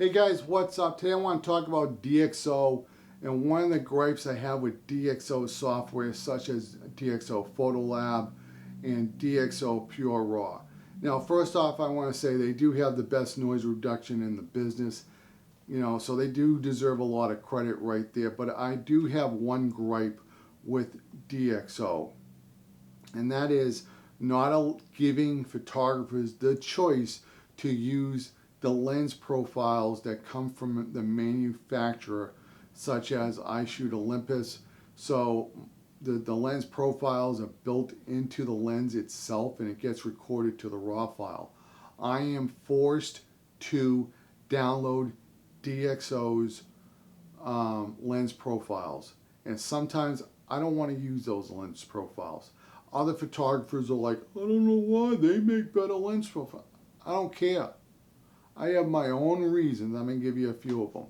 Hey guys, what's up? Today I want to talk about DXO and one of the gripes I have with DXO software such as DXO PhotoLab and DXO PureRaw. Now first off, I want to say they do have the best noise reduction in the business, so they do deserve a lot of credit right there, but I do have one gripe with DXO, and that is not giving photographers the choice to use the lens profiles that come from the manufacturer, such as I shoot Olympus. So the lens profiles are built into the lens itself and it gets recorded to the raw file. I am forced to download DXO's lens profiles, and sometimes I don't want to use those lens profiles. Other photographers are like, I don't know why, they make better lens profiles. I don't care. I have my own reasons. I'm going to give you a few of them.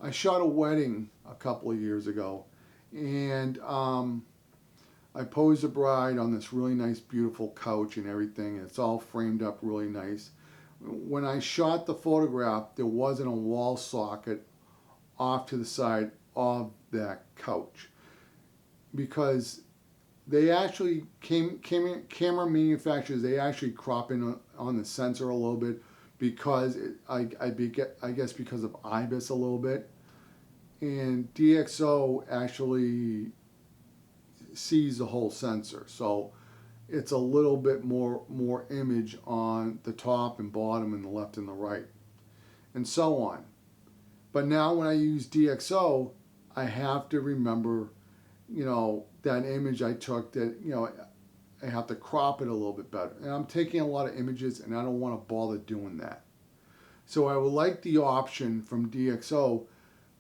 I shot a wedding a couple of years ago, and I posed a bride on this really nice, beautiful couch and everything. It's all framed up really nice. When I shot the photograph, there wasn't a wall socket off to the side of that couch, because they actually camera manufacturers, they actually crop in on the sensor a little bit, because I guess because of IBIS a little bit, and DXO actually sees the whole sensor, so it's a little bit more image on the top and bottom and the left and the right and so on. But now when I use DXO, I have to remember, that image I took, that I have to crop it a little bit better. And I'm taking a lot of images and I don't want to bother doing that. So I would like the option from DXO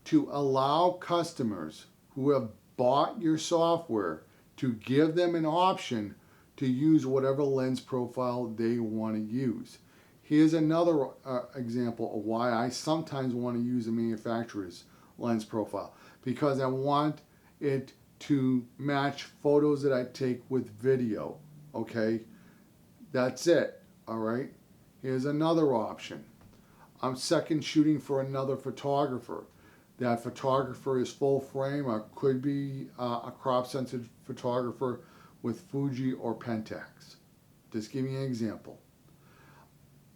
to allow customers who have bought your software to give them an option to use whatever lens profile they want to use. Here's another example of why I sometimes want to use a manufacturer's lens profile, because I want it to match photos that I take with video. Okay, that's it. All right, here's another option. I'm second shooting for another photographer. That photographer is full frame, or could be a crop sensitive photographer with Fuji or Pentax. Just give me an example.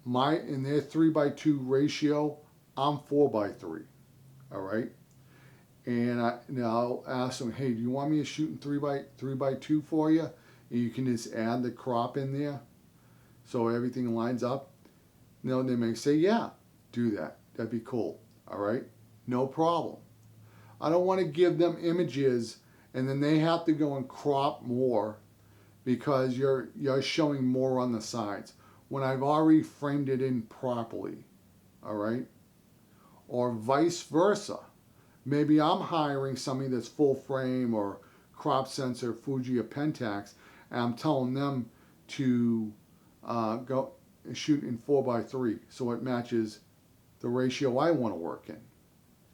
In their 3:2 ratio, I'm 4:3. All right. And I'll ask them, hey, do you want me to shoot in 3:2 for you? And you can just add the crop in there so everything lines up. They may say, yeah, do that. That'd be cool. All right, no problem. I don't want to give them images and then they have to go and crop more because you're showing more on the sides when I've already framed it in properly. All right, or vice versa. Maybe I'm hiring somebody that's full frame or crop sensor, Fuji or Pentax, and I'm telling them to go shoot in 4:3 so it matches the ratio I want to work in.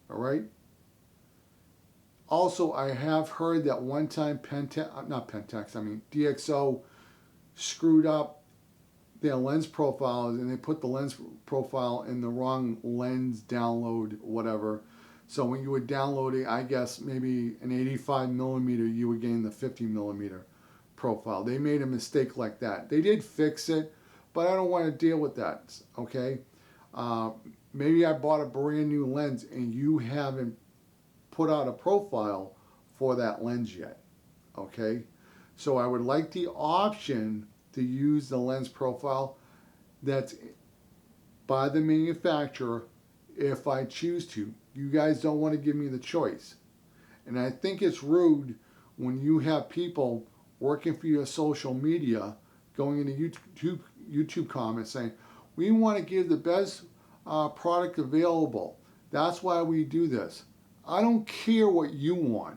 All right. Also, I have heard that one time DXO screwed up their lens profiles and they put the lens profile in the wrong lens download, whatever. So when you would download it, I guess maybe an 85mm, you would gain the 50mm profile. They made a mistake like that. They did fix it, but I don't want to deal with that. Okay. Maybe I bought a brand new lens and you haven't put out a profile for that lens yet. Okay. So I would like the option to use the lens profile that's by the manufacturer if I choose to. You guys don't want to give me the choice. And I think it's rude when you have people working for your social media going into YouTube comments saying, we want to give the best product available. That's why we do this. I don't care what you want.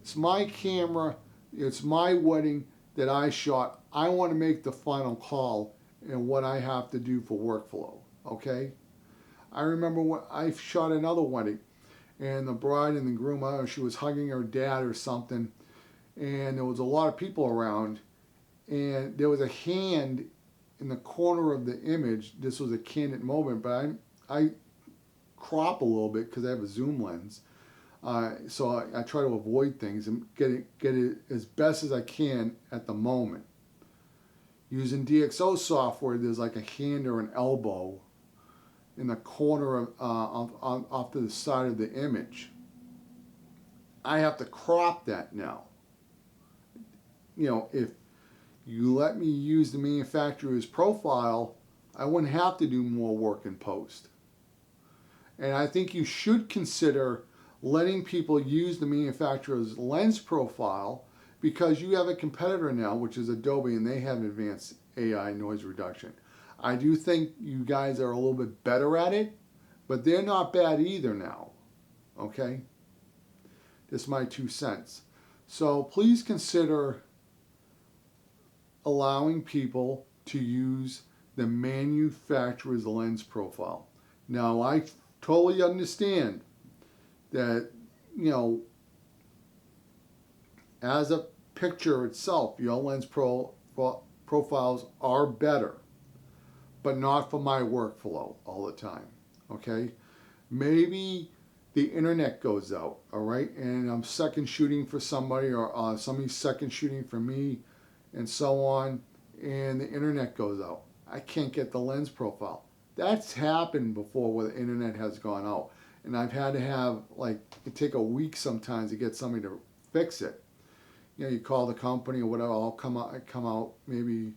It's my camera. It's my wedding that I shot. I want to make the final call and what I have to do for workflow. Okay? I remember when I shot another wedding and the bride and the groom, I don't know, she was hugging her dad or something, and there was a lot of people around, and there was a hand in the corner of the image. This was a candid moment, but I crop a little bit because I have a zoom lens. So I try to avoid things and get it as best as I can at the moment. Using DXO software, there's like a hand or an elbow in the corner of off to the side of the image. I have to crop that now. You know, if you let me use the manufacturer's profile, I wouldn't have to do more work in post. And I think you should consider letting people use the manufacturer's lens profile, because you have a competitor now, which is Adobe, and they have advanced AI noise reduction. I do think you guys are a little bit better at it, but they're not bad either now, okay? Just my 2 cents. So please consider allowing people to use the manufacturer's lens profile. Now, I totally understand that, you know, as a picture itself, your lens profiles are better, but not for my workflow all the time, okay? Maybe the internet goes out, all right, and I'm second shooting for somebody, or somebody's second shooting for me, and so on, and the internet goes out. I can't get the lens profile. That's happened before where the internet has gone out, and I've had to have, like, it take a week sometimes to get somebody to fix it. You know, you call the company or whatever, I'll come out maybe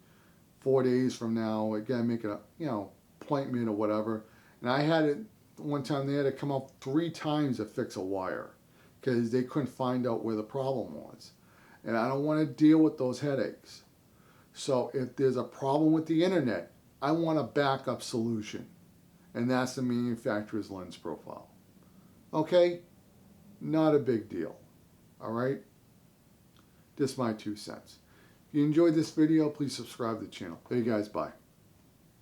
4 days from now, again, make a, you know, appointment or whatever. And I had it one time, they had to come up 3 times to fix a wire because they couldn't find out where the problem was. And I don't want to deal with those headaches. So if there's a problem with the internet, I want a backup solution. And that's the manufacturer's lens profile. Okay? Not a big deal. All right? Just my 2 cents. If you enjoyed this video, please subscribe to the channel. Hey guys, bye.